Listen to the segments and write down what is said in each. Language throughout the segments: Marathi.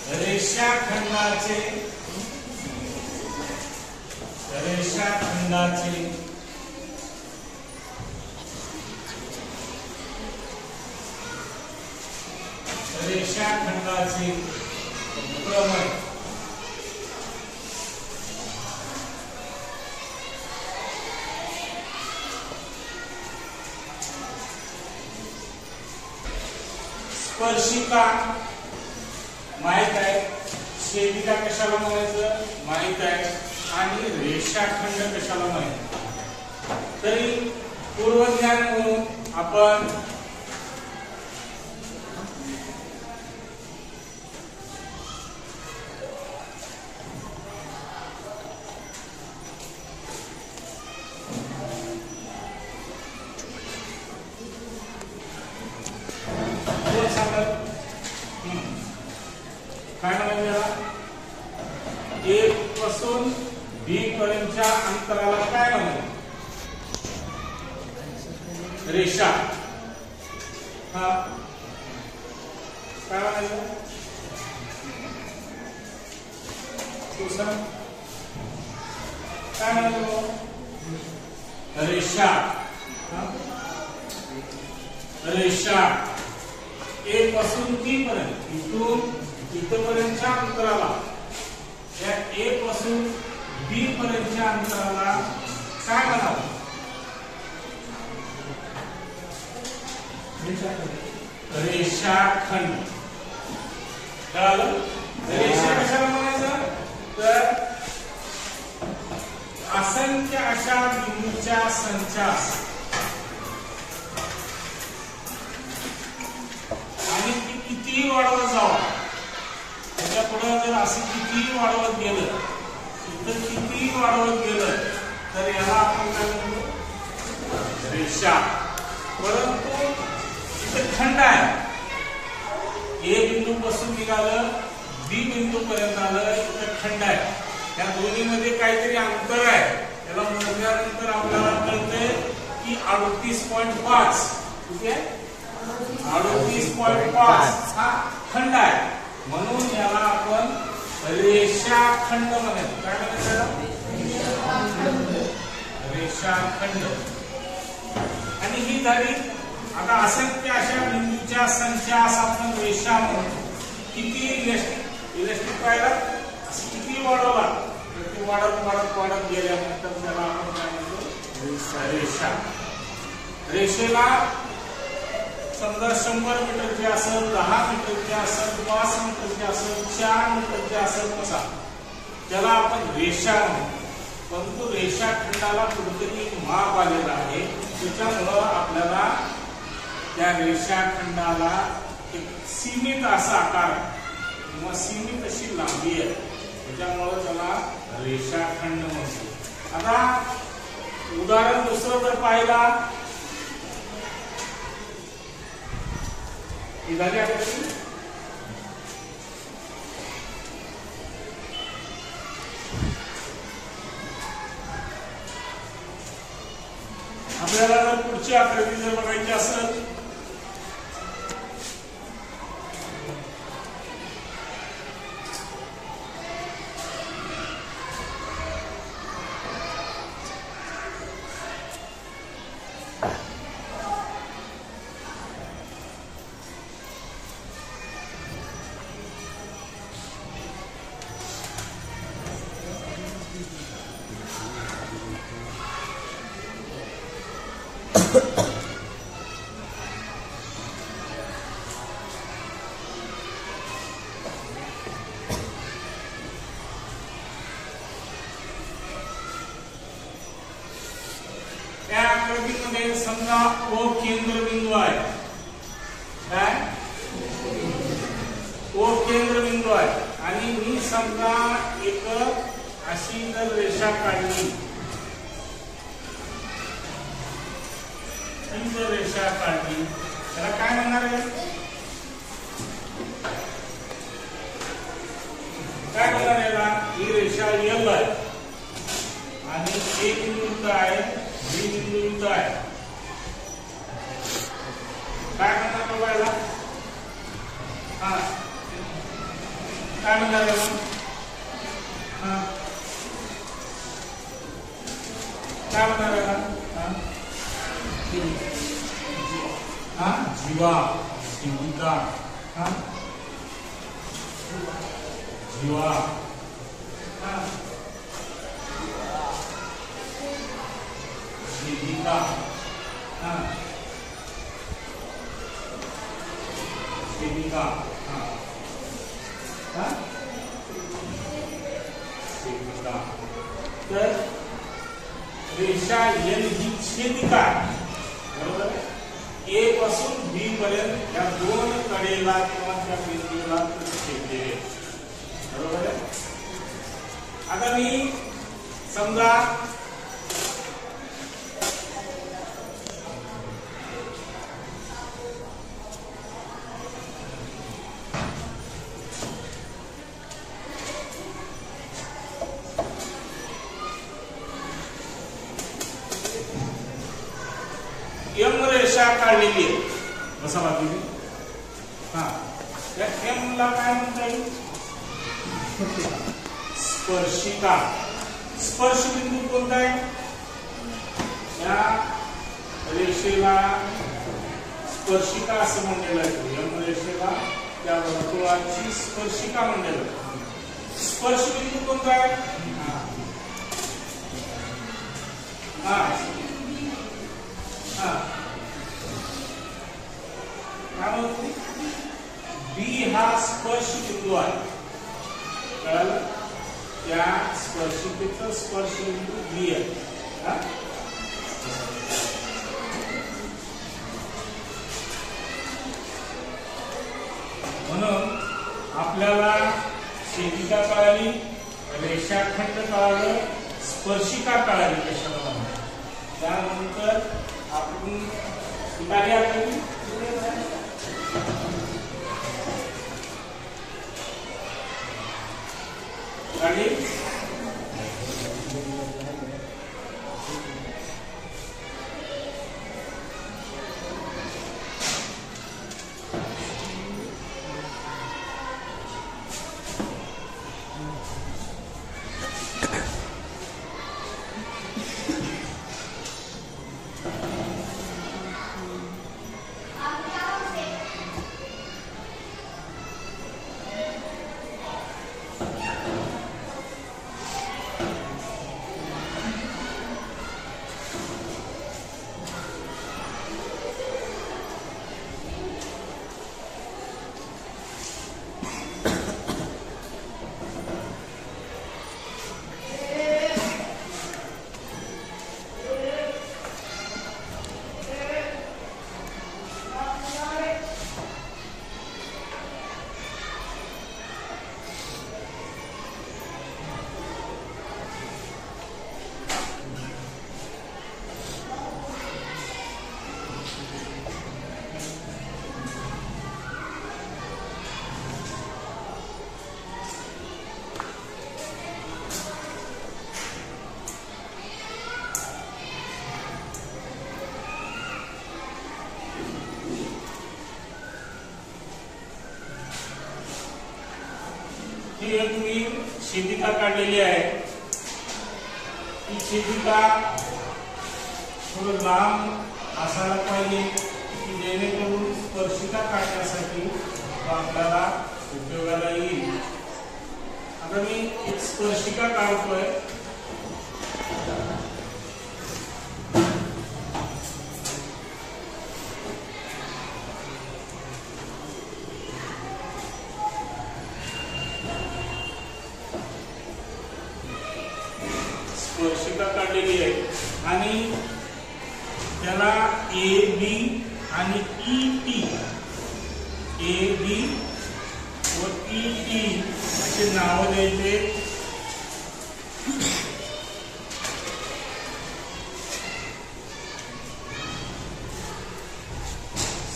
रेषाखंडाचे प्रमेय स्पर्शिका माहित आहे, छेदिका कशाला म्हणायचं माहित आहे, आणि रेषाखंड कशाला माहित. तरी पूर्वज्ञान म्हणून आपण काय म्हणायचं, A पासून B पर्यंतच्या अंतराला काय म्हणायचं, रेषा. हा काय म्हणायचं, दुसरा काय म्हणायचं, रेषा. रेषा A पासून B पर्यंत, इथून इथपर्यंतच्या अंतराला, या A पासून B पर्यंतच्या अंतराला काय म्हणावं, रेषाखंड. कळालं. रेषा कशाला म्हणायचं, तर असंख्य अशा बिंदूच्या संचास आणि ती कितीही वाढवत जावा, त्याच्या पुढे जर असं कितीही वाढवत गेलं, इथं कितीही वाढवत गेलं, तर याला आपण काय म्हणतो, रेषा. परंतु इथं खंड आहे, A बिंदू पासून निघालं B बिंदू पर्यंत आलं, इथं खंड आहे, या दोन्ही मध्ये काहीतरी अंतर आहे. त्याला मोजल्यानंतर आपल्याला कळतंय की 38.5. ठीक आहे, 38.5 हा खंड आहे, म्हणून याला आपण रेषाखंड म्हणतो. काय म्हणायचं, रेषाखंड. आणि ही झाली. आता असंख्य अशा बिंदूच्या संचास आपण रेषा म्हणतो. किती इलेक्ट्रिक पाहिला, किती वाढवला, तर ते वाढत गेल्यानंतर त्याला आपण काय म्हणतो, रेषा. रेषेला समजा 100 मीटरची असेल, 10 मीटरची असेल, 5 मीटरची असेल, 4 मीटरची असेल, कसा त्याला आपण रेषा म्हणतो. परंतु रेषाखंडाला कुठेतरी माप आलेला आहे, त्याच्यामुळं आपल्याला त्या रेषाखंडाला एक सीमित असा आकार किंवा सीमित अशी लांबी आहे, त्याच्यामुळं त्याला रेषाखंड म्हणतो. आता उदाहरण दुसरं जर पाहिला, झाली आकृती. आपल्याला जर पुढची आकृती जर बघायची असेल, त्या आकृतीमध्ये समजा O केंद्रबिंदू आहे, काय O केंद्रबिंदू आहे, आणि मी समजा एक अशी जर रेषा काढली, रेषा काढली, त्याला काय म्हणणार आहे, काय म्हणणार याला, ही रेषा L आहे आणि A बिंदू आहे, B बिंदू आहे, काय करणार बघायला, हा काय म्हणणार आहे मग? काय म्हणणार आहे? जीवा, जीविका, जीवा, जीविका, जीविका, जीविका. तर रेषा एल ही छेदिका, बरोबर आहे. ए पासून बी पर्यंत या दोन कडेला किंवा त्या बिंदूला छेदते, बरोबर आहे. आता मी समजा एम रेषा काढलेली आहे, बसा बाजूला. या एम ला काय म्हणता येईल? स्पर्शिका. स्पर्श बिंदू कोणता आहे? या रेषेला स्पर्शिका असं म्हणलेलं आहे. एम रेषेला त्या वर्तुळाची स्पर्शिका म्हणलेलं आहे. स्पर्श बिंदू कोणता आहे? बी हा स्पर्श बिंदू आहे, कळलं? त्या स्पर्शिकेचा स्पर्श बिंदू बी आहे. म्हणून आपल्याला छेदिका कळाली, रेषाखंड कळालं, स्पर्शिका कळाली कशाला. त्यानंतर आपण कार्य आणि ही एक मी छेदिका काढलेली आहे. ही छेदिका थोडं लांब असायला पाहिजे की जेणेकरून स्पर्शिका काढण्यासाठी आपल्याला उपयोगाला येईल. आता मी एक स्पर्शिका काढतोय. स्पर्शिका काढलेली आहे आणि त्याला ए बी आणि ई टी, ए बी व ई टी असे नाव द्यायचे.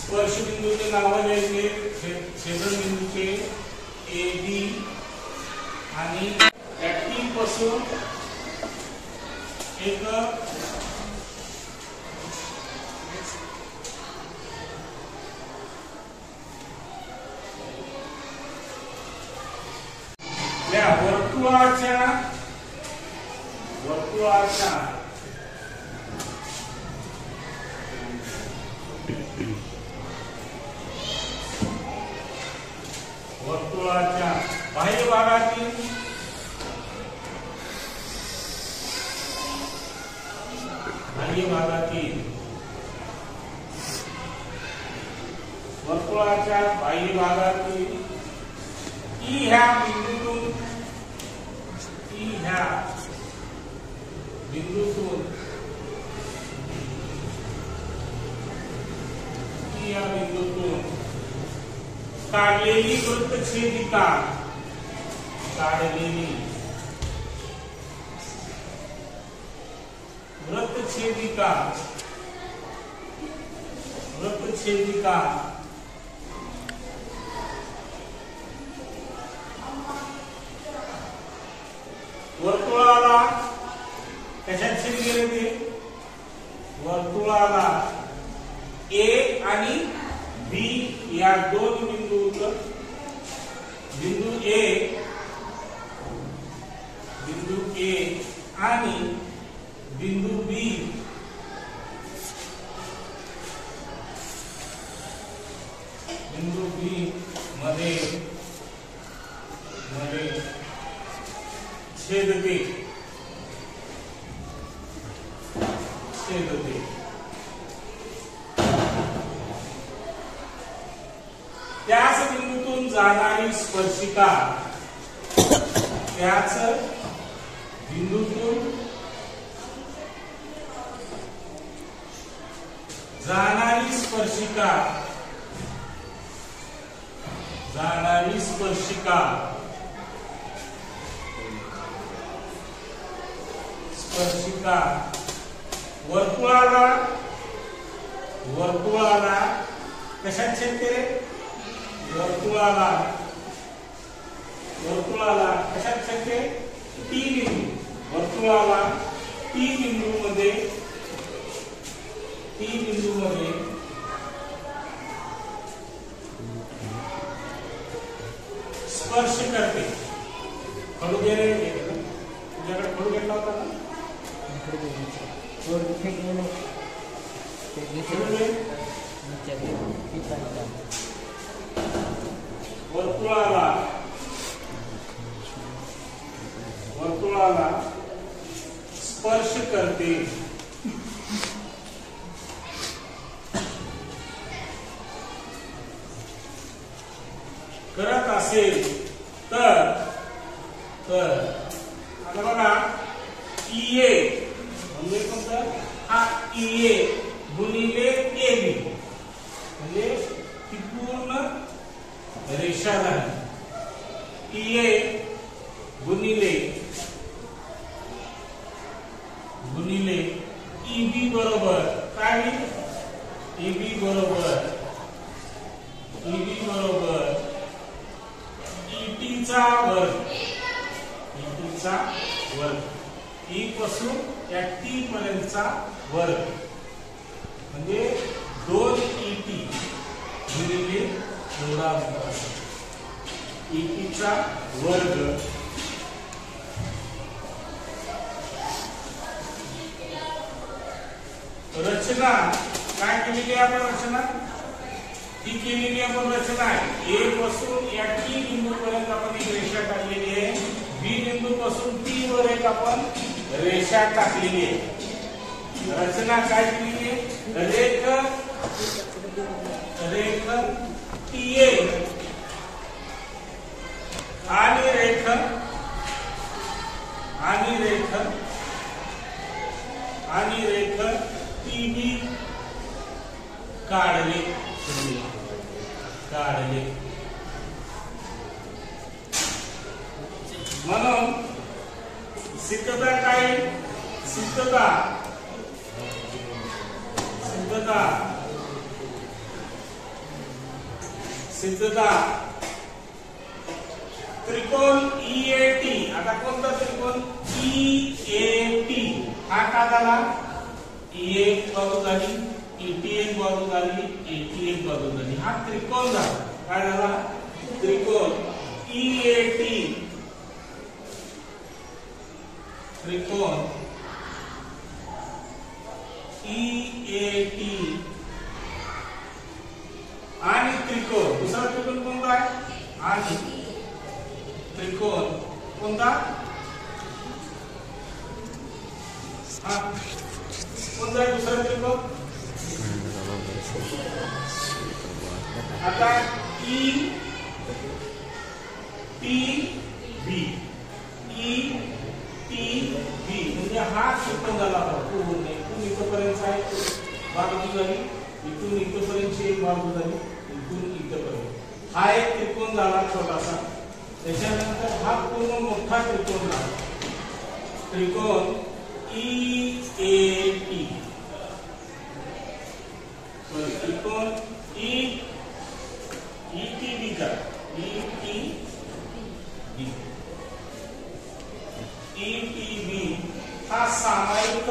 स्पर्शबिंदूचे नाव द्यायचे, छेदनबिंदूचे ए बी आणि या टी पासून एक वर्तुळाच्या बाह्य भागातील वर्तुळाच्या बाह्य भागातील ई ह्या बिंदूतून काढलेली वृत्तछेदिका वर्तुळाला कशात छेद गेले ते वर्तुळाला ए आणि बी या दोन बिंदू ए आणि बिंदू बी मध्ये छेदते त्याच बिंदूतून जाणारी स्पर्शिका वर्तुळाला कशात छेदते वर्तुळाला कशात छेदते टी बिंदू वर्तुळाला टी बिंदू मध्ये स्पर्श करते खडू गेले तुझ्याकडे खडू घेतला होता ना वर्तुळाला स्पर्श करते करत असेल तर आता बघा ईए म्हणजे कोणतं हा ईए गुणिले एबी म्हणजे ती पूर्ण रेषा झाली ईए गुणिले ईबी बरोबर काय ईबी बरोबर ईटीचा वर्ग ई पासून या टी पर्यंतचा वर्ग म्हणजे 2 ईटी गुणिले एवढा ईटीचा वर्ग रचना काय केलेली आपण रचना ही केलेली आपण रचना आहे ए पासून या टी बिंदू पर्यंत आपण एक रेषा टाकलेली आहे बी बिंदू पासून टी वर एक आपण रेषा टाकलेली आहे रचना काय केलेली आहे रेख टीए आणि रेख टीबी काढले म्हणून सिद्धता काय सिद्धता त्रिकोण ईएटी आता कोणता त्रिकोण ईएटी हा का झाला ई एक बाजू झाली ईटी एक बाजू झाली एटी एक बाजू झाली हा त्रिकोण झाला काय झाला त्रिकोण ईएटी त्रिकोण EAT आणि त्रिकोण दुसरा त्रिकोण कोणता आहे आणि त्रिकोण कोणता हा कोणता आहे दुसरा त्रिकोण आता ETB म्हणजे हा त्रिकोण झाला पूर्ण इथून इथपर्यंत आहे बाजू झाली इथून इथपर्यंतची एक बाजू झाली इथून इथपर्यंत हा एक त्रिकोण झाला छोटासा त्याच्यानंतर हा पूर्ण मोठा त्रिकोण झाला त्रिकोण EAT त्रिकोण ETB का ETB हा सामायिक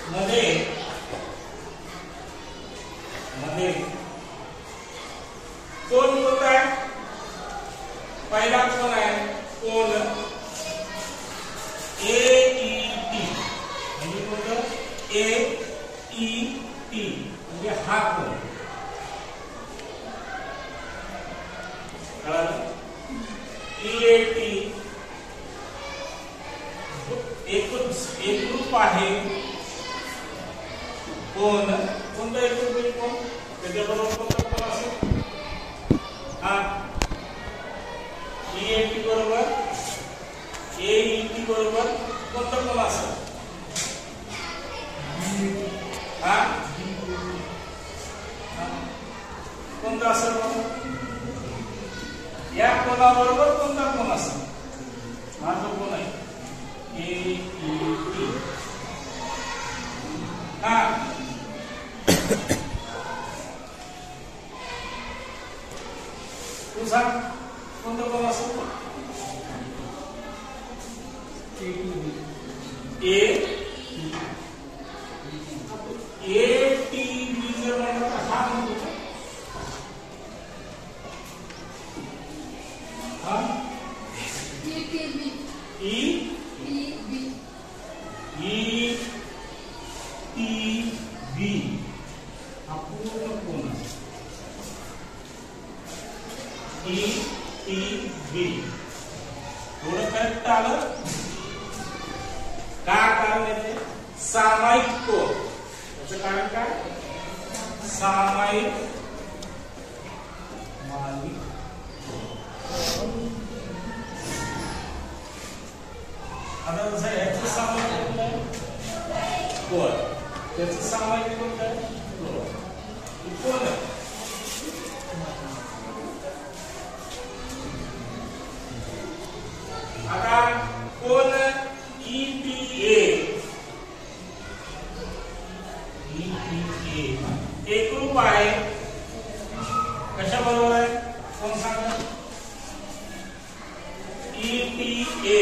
मध्ये कोण कोणता आहे पहिला कोण आहे कोण AET म्हणजे कोणतं AET म्हणजे हा कोण EAT एकरूप आहे कोण कोणता एकरूप आहे कोण त्याच्याबरोबर कोणता कोण असेल हा EAT बरोबर AET बरोबर कोणता कोण असेल हा कोणता असेल या कोणाबरोबर कोणता कोण असेल हा जो कोण आहे AET हा तुझा कोणता कोण असेल ATB जर म्हणलं तर हा म्हणतो ETB हा पूर्ण कोण ETB थोडं करेक्ट आलं का कारण येते सामायिक कोण त्याचं कारण काय सामायिक आता जसं याचं सामायिक कोण त्याचं सामायिक कोणतं आहे कोण आता कोण EPA एकरूप आहे कशा बरोबर आहे कोण सांगा EPA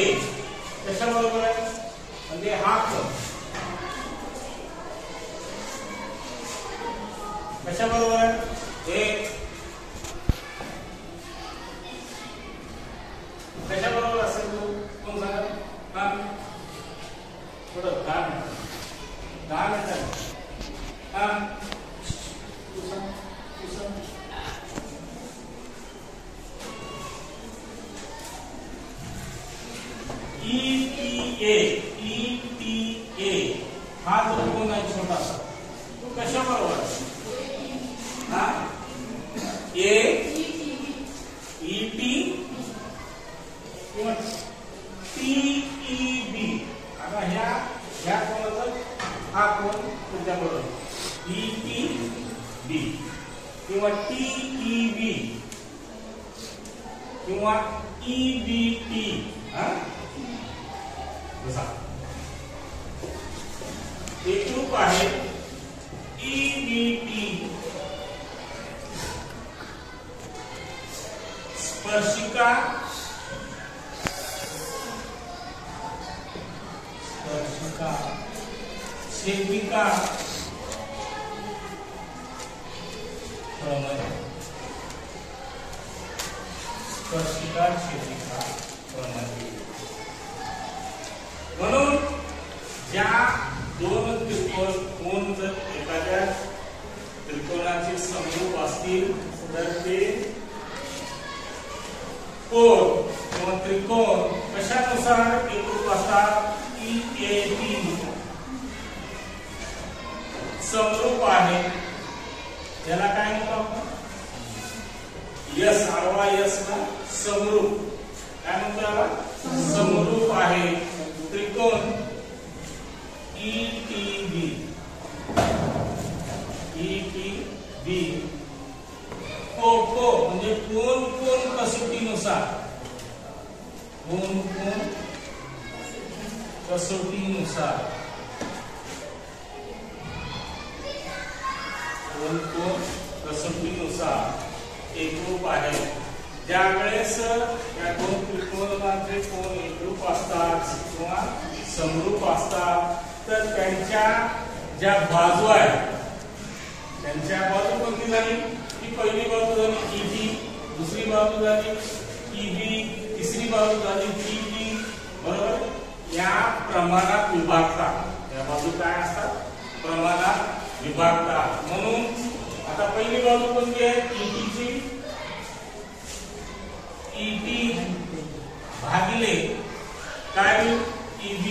कशा बरोबर आहे म्हणजे हा कोण कशा बरोबर आहे एक कशा बरोबर असेल तो कोण सांगा हा थोडं 10 मिनिटं हा ETA हा जो कोण आहे छोटासा तो कशा बरोबर हा ET किंवा TEB आता ह्या कोणाचा हा कोण तुझ्या बरोबर ETB किंवा TEB किंवा EBT हा बसा एकरूप आहे EBT स्पर्शिका छेदिका प्रमेय स्पर्शिका छेदिका प्रमाणे. म्हणून ज्या दोन त्रिकोण कोण जर एखाद्या त्रिकोणाचे समरूप असतील तर ते कोण किंवा त्रिकोण कशानुसार एकरूप असतात. EAB समरूप आहे त्याला काय म्हणतो. यस आडवा यस ना समरूप काय म्हणतो. समरूप आहे त्रिकोण ETB को म्हणजे कोण कोण कसोटीनुसार कोण कोण कसोटीनुसार कोण कोण कसोटीनुसार एकरूप आहे. ज्यावेळेस या दोन त्रिकोणाचे कोण एकरूप असतात किंवा समरूप असतात तर त्यांच्या ज्या बाजू आहेत त्यांच्या बाजू कोणती झाली की पहिली बाजू झाली EB, दुसरी बाजू झाली EB, तिसरी बाजू झाली TB. बरोबर. या प्रमाणात विभागतात. या बाजू काय असतात प्रमाणात विभागतात. म्हणून आता पहिली बाजू कोणती आहे EB ची. EB भागिले काय EB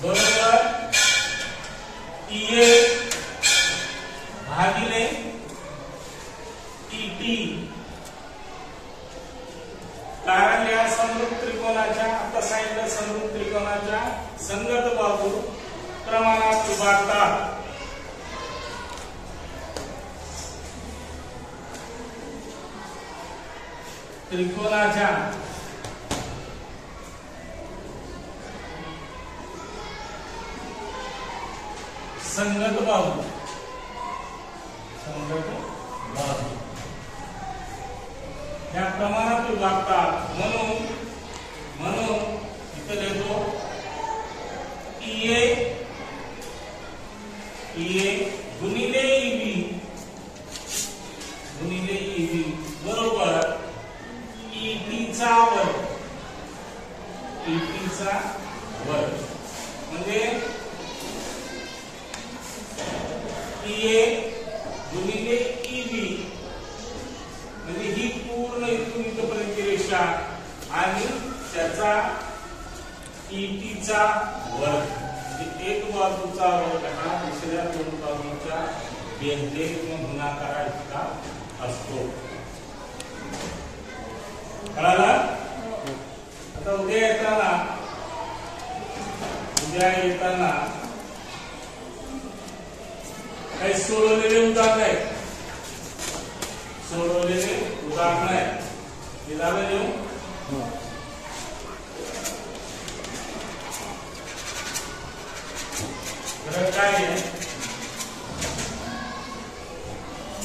बरोबर EA भागिले ET. कारण या समरूप त्रिकोणाच्या आता सांगितलं समरूप त्रिकोणाच्या संगत बाजू प्रमाणात विभागतात. त्रिकोणाच्या संगत बाजू या प्रमाणात विभागतात. म्हणून इथे देतो EA गुणिले EB बरोबर ET चा वर्ग म्हणजे EA गुणिले EB म्हणजे ही पूर्ण इथून इथपर्यंत रेषा आणि त्याचा ET चा वर्ग म्हणजे एक बाजूचा वर्ग हा दुसऱ्या दोन बाजूच्या बेंदे किंवा गुणाकारा इतका असतो. कळाला. आता उद्या येताना काही सोडवलेले उदाहरण आहेत. हे झालं लिहून. काय आहे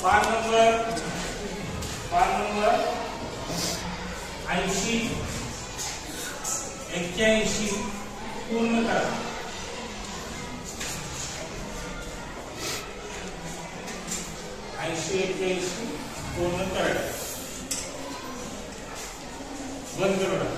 पान नंबर 80 81 पूर्ण करा. 80 81 पूर्ण करा. बंद करा.